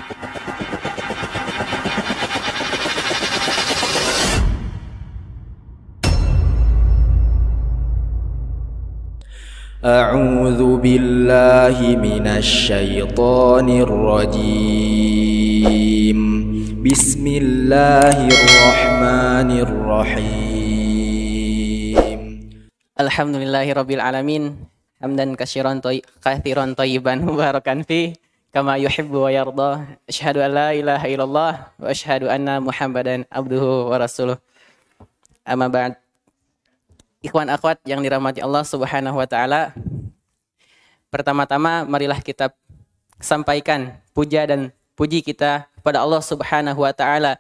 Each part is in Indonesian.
أعوذ بالله من الشيطان الرجيم بسم الله الرحمن الرحيم الحمد لله رب العالمين حمدا كثيرا طيبا مباركا فيه كما يحب ويرضى أشهد أن لا إله إلا الله وأشهد أن محمدا عبده ورسوله أما بعد. Ikhwan akhwat yang dirahmati Allah Subhanahu wa taala. Pertama-tama marilah kita sampaikan puja dan puji kita kepada Allah Subhanahu wa taala,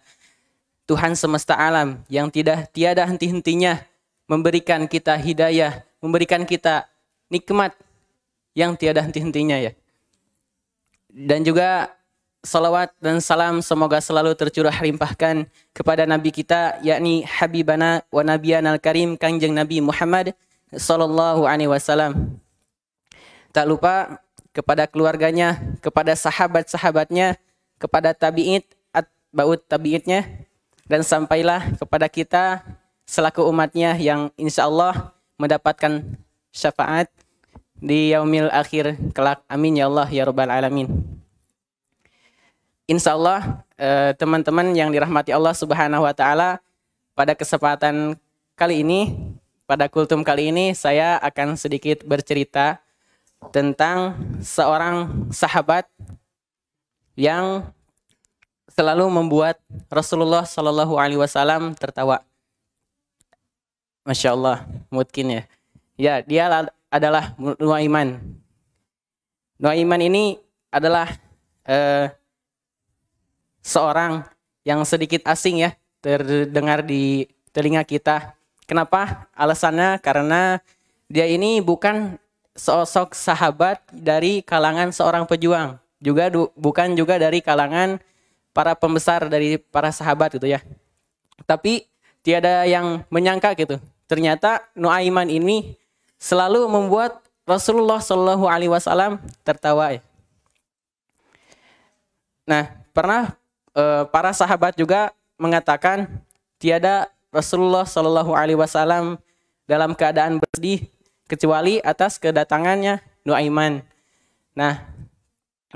Tuhan semesta alam yang tiada henti-hentinya memberikan kita hidayah, memberikan kita nikmat yang tiada henti-hentinya ya. Dan juga salawat dan salam semoga selalu tercurah limpahkan kepada Nabi kita, yakni Habibana wa Nabiyana al-Karim Kanjeng Nabi Muhammad sallallahu alaihi wasallam. Tak lupa kepada keluarganya, kepada sahabat-sahabatnya, kepada tabi'in, atba'ut tabi'itnya, dan sampailah kepada kita selaku umatnya yang insyaallah mendapatkan syafaat di yaumil akhir kelak. Amin ya Allah ya rabbal alamin. Insyaallah teman-teman yang dirahmati Allah Subhanahu wa taala, pada kesempatan kali ini, pada kultum kali ini saya akan sedikit bercerita tentang seorang sahabat yang selalu membuat Rasulullah Shallallahu alaihi wasallam tertawa. Masya Allah, mungkin ya. Ya, dia adalah Nuaiman. Nuaiman ini adalah seorang yang sedikit asing ya, terdengar di telinga kita. Kenapa? Alasannya karena dia ini bukan sosok sahabat dari kalangan seorang pejuang, juga bukan juga dari kalangan para pembesar dari para sahabat gitu ya. Tapi tiada yang menyangka gitu, ternyata Nuaiman ini selalu membuat Rasulullah Shallallahu alaihi wasallam tertawa ya. Nah, pernah para sahabat juga mengatakan tiada Rasulullah Shallallahu alaihi wasallam dalam keadaan bersedih kecuali atas kedatangannya Nuaiman. Nah,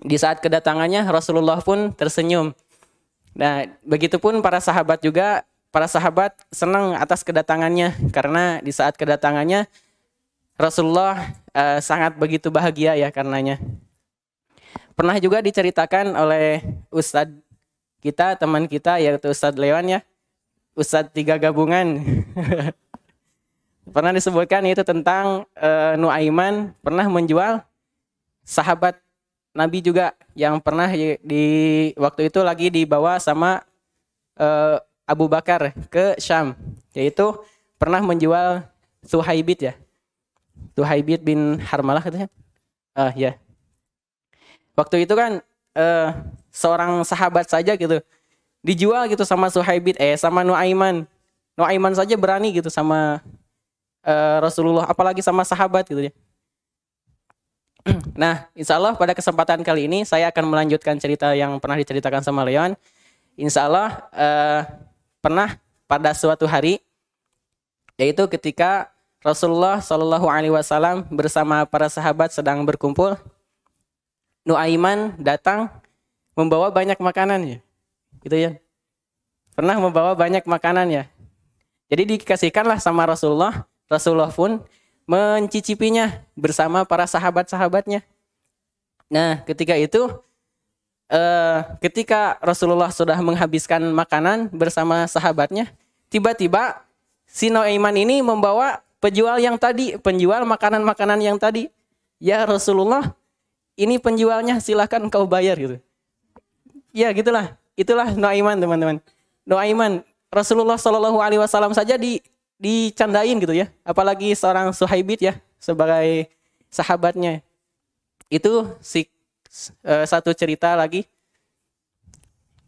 di saat kedatangannya Rasulullah pun tersenyum. Nah, begitupun para sahabat juga, para sahabat senang atas kedatangannya karena di saat kedatangannya Rasulullah sangat begitu bahagia ya karenanya. Pernah juga diceritakan oleh Ustadz kita, teman kita, yaitu Ustadz Lewan ya, Ustadz 3 gabungan. Pernah disebutkan itu tentang Nuaiman pernah menjual sahabat Nabi juga yang pernah di waktu itu lagi dibawa sama Abu Bakar ke Syam, yaitu pernah menjual Suhaibit ya, Suhaibit bin Harmalah katanya. Ya. Waktu itu kan seorang sahabat saja gitu dijual gitu sama Suhaibit, sama Nuaiman. Nuaiman saja berani gitu sama Rasulullah, apalagi sama sahabat gitu ya. Nah, insya Allah pada kesempatan kali ini saya akan melanjutkan cerita yang pernah diceritakan sama Leon. Insya Allah pernah pada suatu hari, yaitu ketika Rasulullah Shallallahu alaihi wasallam bersama para sahabat sedang berkumpul, Nuaiman datang membawa banyak makanan ya, gitu ya. Pernah membawa banyak makanan ya. Jadi dikasihkanlah sama Rasulullah. Rasulullah pun mencicipinya bersama para sahabat-sahabatnya. Nah, ketika itu, ketika Rasulullah sudah menghabiskan makanan bersama sahabatnya, tiba-tiba si Nuaiman ini membawa penjual yang tadi, penjual makanan-makanan yang tadi. Ya Rasulullah, ini penjualnya, silahkan kau bayar gitu. Ya gitulah, itulah Nuaiman teman-teman. Nuaiman, Rasulullah Shallallahu alaihi wasallam saja dicandain gitu ya, apalagi seorang Suhaibit ya sebagai sahabatnya. Itu satu cerita lagi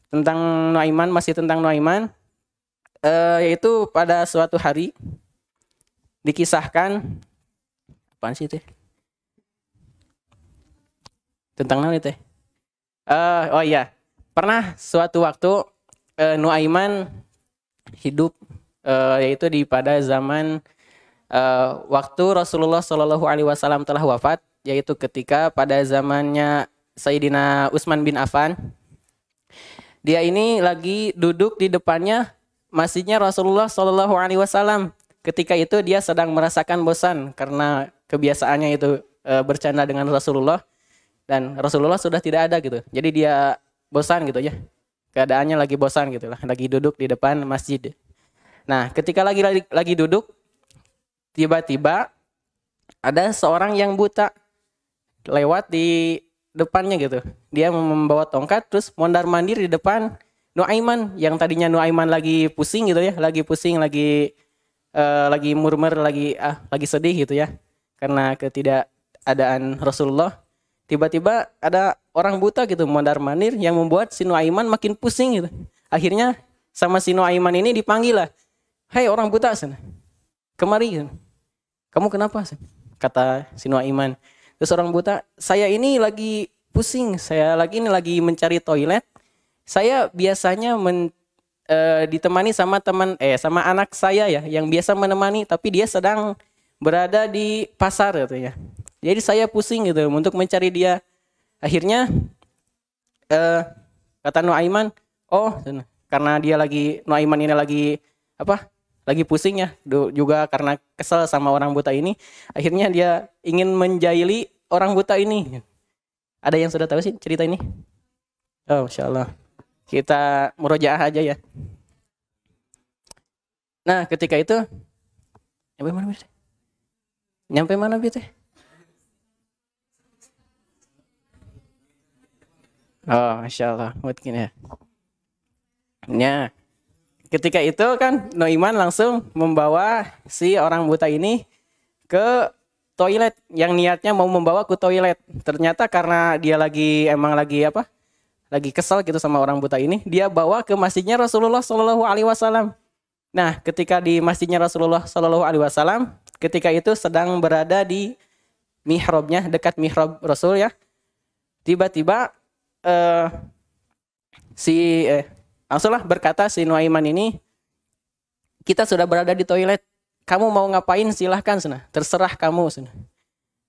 tentang Nuaiman, masih tentang Nuaiman, yaitu pada suatu hari dikisahkan, apaan sih teh? Tentang mana teh? Oh iya, Pernah suatu waktu Nuaiman hidup yaitu pada zaman waktu Rasulullah Shallallahu Alaihi Wasallam telah wafat, yaitu ketika pada zamannya Sayyidina Utsman bin Affan. Dia ini lagi duduk di depannya masjidnya Rasulullah Shallallahu Alaihi Wasallam. Ketika itu dia sedang merasakan bosan karena kebiasaannya itu bercanda dengan Rasulullah, dan Rasulullah sudah tidak ada gitu. Jadi dia bosan gitu ya. Keadaannya lagi bosan gitu lah, lagi duduk di depan masjid. Nah, ketika lagi duduk, tiba-tiba ada seorang yang buta lewat di depannya gitu. Dia membawa tongkat terus mondar-mandir di depan Nuaiman, yang tadinya Nuaiman lagi pusing gitu ya, lagi pusing, lagi murmur, lagi sedih gitu ya karena ketidakadaan Rasulullah. Tiba-tiba ada orang buta gitu mondar-mandir yang membuat si Nuaiman makin pusing gitu. Akhirnya sama si Nuaiman ini dipanggil lah. "Hei orang buta sana, kemari." "Kamu kenapa?" kata si Nuaiman. Terus orang buta, "Saya ini lagi pusing, saya lagi mencari toilet. Saya biasanya ditemani sama sama anak saya ya, yang biasa menemani, tapi dia sedang berada di pasar gitu ya. Jadi saya pusing gitu untuk mencari dia." Akhirnya kata Nuaiman, "Oh, karena Nuaiman ini lagi pusing ya, juga karena kesel sama orang buta ini. Akhirnya dia ingin menjahili orang buta ini." Ada yang sudah tahu sih cerita ini? Oh, Masya Allah. Kita murojaah aja ya. Nah, ketika itu nyampe mana gitu? Oh, Masya Allah, mungkin ya. Nah, ketika itu kan Nuaiman langsung membawa si orang buta ini ke toilet, yang niatnya mau membawa ke toilet. Ternyata karena dia lagi kesel gitu sama orang buta ini, dia bawa ke masjidnya Rasulullah Shallallahu Alaihi Wasallam. Nah, ketika di masjidnya Rasulullah Shallallahu Alaihi Wasallam, ketika itu sedang berada di mihrabnya, dekat mihrab Rasul ya. Tiba-tiba langsunglah berkata si Nuaiman ini, "Kita sudah berada di toilet. Kamu mau ngapain silahkan sana, terserah kamu sana."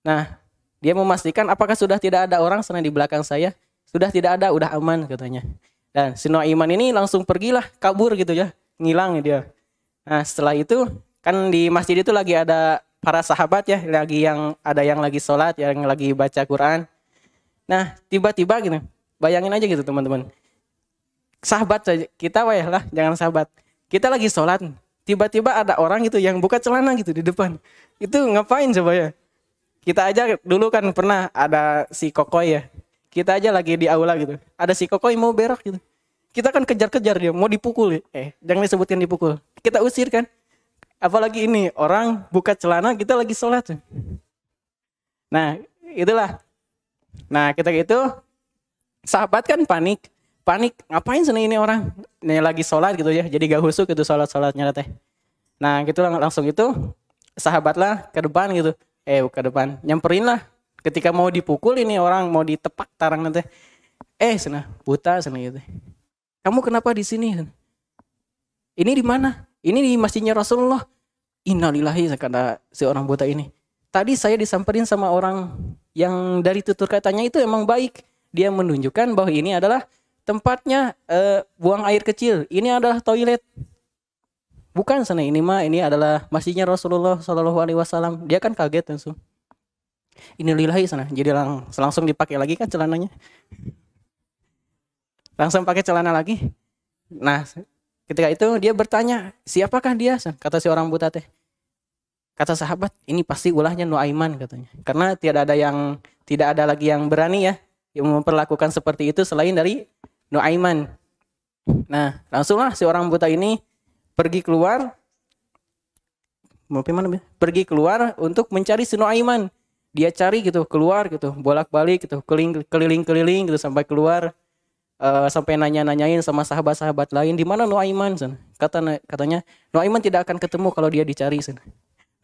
Nah, dia memastikan apakah sudah tidak ada orang sana di belakang saya. Sudah tidak ada, udah aman katanya. Dan si Nuaiman ini langsung pergilah, kabur gitu ya, ngilang dia. Nah, setelah itu kan di masjid itu lagi ada para sahabat ya, yang lagi sholat, yang lagi baca Quran. Nah, tiba-tiba gitu, bayangin aja gitu teman-teman. Sahabat saja, kita lah, jangan sahabat. Kita lagi sholat, tiba-tiba ada orang gitu yang buka celana gitu di depan. Itu ngapain coba ya? Kita aja dulu kan pernah ada si Kokoy ya. Kita aja lagi di aula gitu. Ada si Kokoy mau berak gitu. Kita kan kejar-kejar dia, mau dipukul ya. Jangan disebutin dipukul. Kita usir kan. Apalagi ini orang buka celana, kita lagi sholat. Nah, itulah. Nah, ketika itu sahabat kan panik, ngapain sana ini orang ini lagi sholat gitu ya, jadi gak husuk gitu sholatnya teh. Nah, gitu langsung itu sahabatlah ke depan gitu, nyamperin lah. Ketika mau dipukul ini orang, mau ditepak tarang nanti, sana buta sana gitu. "Kamu kenapa di sini? Ini di mana?" "Ini di masjidnya Rasulullah." "Innalillahi," kata si orang buta ini. "Tadi saya disamperin sama orang yang dari tutur katanya itu emang baik. Dia menunjukkan bahwa ini adalah tempatnya buang air kecil. Ini adalah toilet. Bukan sana, ini adalah masjidnya Rasulullah Shallallahu Alaihi Wasallam." Dia kan kaget langsung. Innalillahi sana. Jadi langsung dipakai lagi kan celananya. Langsung pakai celana lagi. Nah, ketika itu dia bertanya, "Siapakah dia?" Kata si orang buta teh. Kata sahabat, "Ini pasti ulahnya Nuaiman," katanya. Karena tidak ada lagi yang berani ya yang memperlakukan seperti itu selain dari Nuaiman. Nah, langsunglah si orang buta ini pergi keluar untuk mencari si Nuaiman. Dia cari gitu, keluar gitu, bolak-balik gitu, keliling-keliling gitu sampai keluar, sampai nanya-nanyain sama sahabat-sahabat lain, "Di mana Nuaiman?" Katanya, "Nuaiman tidak akan ketemu kalau dia dicari."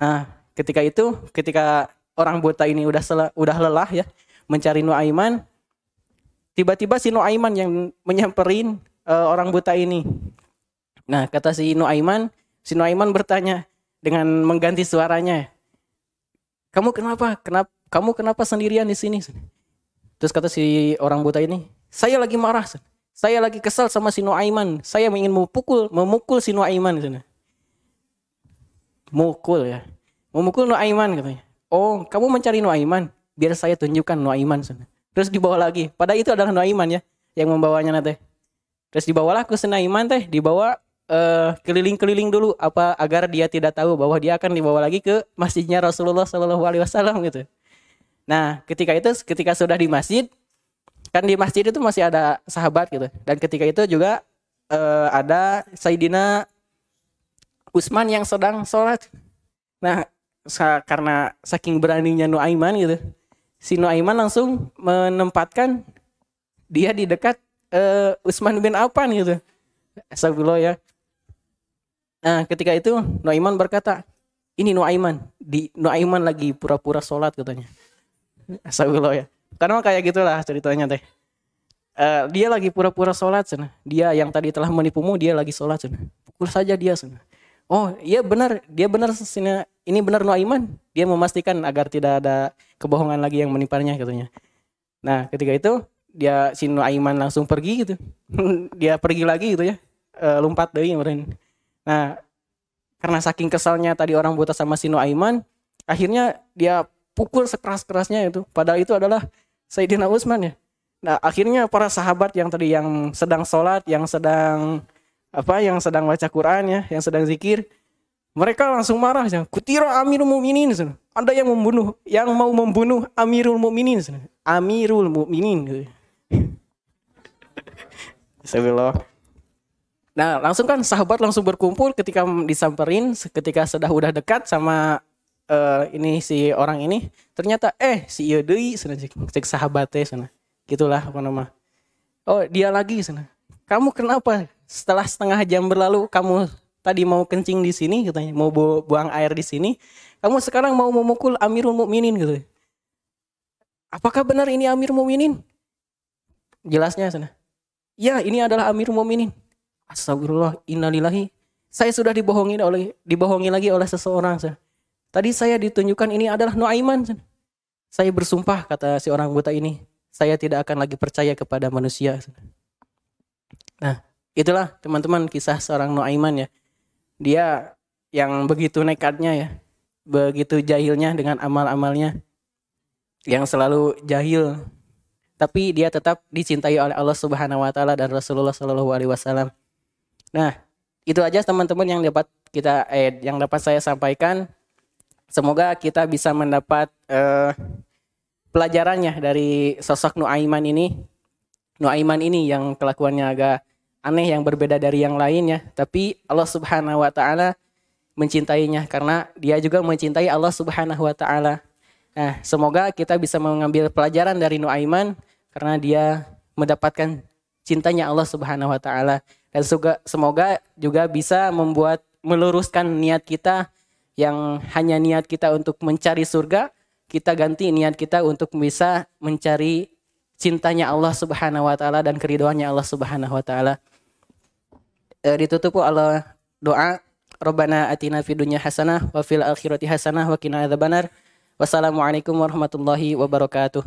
Nah, ketika orang buta ini udah lelah ya mencari Nuaiman, tiba-tiba si Nuaiman yang menyamperin orang buta ini. Nah, kata si Nuaiman bertanya dengan mengganti suaranya, "Kamu kenapa? Kamu kenapa sendirian di sini?" Terus kata si orang buta ini, "Saya lagi marah. Saya lagi kesal sama si Nuaiman. Saya ingin memukul si Nuaiman." Memukul Nuaiman katanya. "Oh, kamu mencari Nuaiman? Biar saya tunjukkan Nuaiman." Terus dibawa lagi. Padahal itu adalah Nuaiman ya yang membawanya nanti. Terus dibawalah ke Nuaiman dibawa keliling-keliling dulu apa agar dia tidak tahu bahwa dia akan dibawa lagi ke masjidnya Rasulullah SAW gitu. Nah, ketika sudah di masjid, kan di masjid itu masih ada sahabat gitu. Dan ketika itu juga ada Sayyidina Utsman yang sedang sholat. Nah, karena saking beraninya Nuaiman gitu, si Nuaiman langsung menempatkan dia di dekat Utsman bin Affan gitu. Astagfirullah ya. Nah, ketika itu Nuaiman berkata, "Ini Nuaiman lagi pura-pura sholat," katanya. Astagfirullah ya. Karena kayak gitulah ceritanya teh. Dia lagi pura-pura sholat sana. Dia yang tadi telah menipumu, dia lagi sholat sana. Pukul saja dia sana. Oh iya benar, dia benar. Ini benar Nuaiman. Dia memastikan agar tidak ada kebohongan lagi yang menimpanya katanya. Nah, ketika itu si Nuaiman langsung pergi gitu. Dia pergi lagi gitu ya. Lompat deui kemarin. Nah, karena saking kesalnya tadi orang buta sama si Nuaiman, akhirnya dia pukul sekeras-kerasnya itu. Padahal itu adalah Sayyidina Utsman ya. Nah, akhirnya para sahabat yang tadi yang sedang sholat, yang sedang baca Quran ya, yang sedang zikir, mereka langsung marah ya. "Kutira Amirul Mukminin." Ada yang mau membunuh Amirul Mukminin. Amirul Mukminin. Astagfirullah. Nah, langsung kan sahabat langsung berkumpul ketika disamperin, ketika udah dekat sama ini si orang ini, ternyata si ieu deui cek sahabat teh sana. Gitulah apa nama. "Oh, dia lagi sana. Kamu kenapa? Setelah setengah jam berlalu kamu tadi mau kencing di sini," katanya, "mau buang air di sini. Kamu sekarang mau memukul Amirul Mukminin," gitu. "Apakah benar ini Amirul Mukminin?" Jelasnya sana. "Ya, ini adalah Amirul Mukminin." Astagfirullah, innalillahi. Saya sudah dibohongi lagi oleh seseorang. Tadi saya ditunjukkan ini adalah Nuaiman. Saya bersumpah, kata si orang buta ini, saya tidak akan lagi percaya kepada manusia. Nah, itulah teman-teman kisah seorang Nuaiman ya. Dia yang begitu nekatnya ya, begitu jahilnya dengan amal-amalnya, yang selalu jahil, tapi dia tetap dicintai oleh Allah Subhanahu wa taala dan Rasulullah sallallahu alaihi wasallam. Nah, itu aja teman-teman yang dapat saya sampaikan. Semoga kita bisa mendapat pelajarannya dari sosok Nuaiman ini. Nuaiman ini yang kelakuannya agak aneh, yang berbeda dari yang lainnya, tapi Allah Subhanahu wa taala mencintainya karena dia juga mencintai Allah Subhanahu wa taala. Nah, semoga kita bisa mengambil pelajaran dari Nuaiman karena dia mendapatkan cintanya Allah Subhanahu wa taala, dan semoga juga bisa meluruskan niat kita yang hanya niat kita untuk mencari surga, kita ganti niat kita untuk bisa mencari cintanya Allah Subhanahu wa taala dan keridhoannya Allah Subhanahu wa taala. Ditutup Allah doa, Rabbana atina fid dunya hasanah wa fil akhirati hasanah wa qina adzabannar. Wassalamualaikum warahmatullahi wabarakatuh.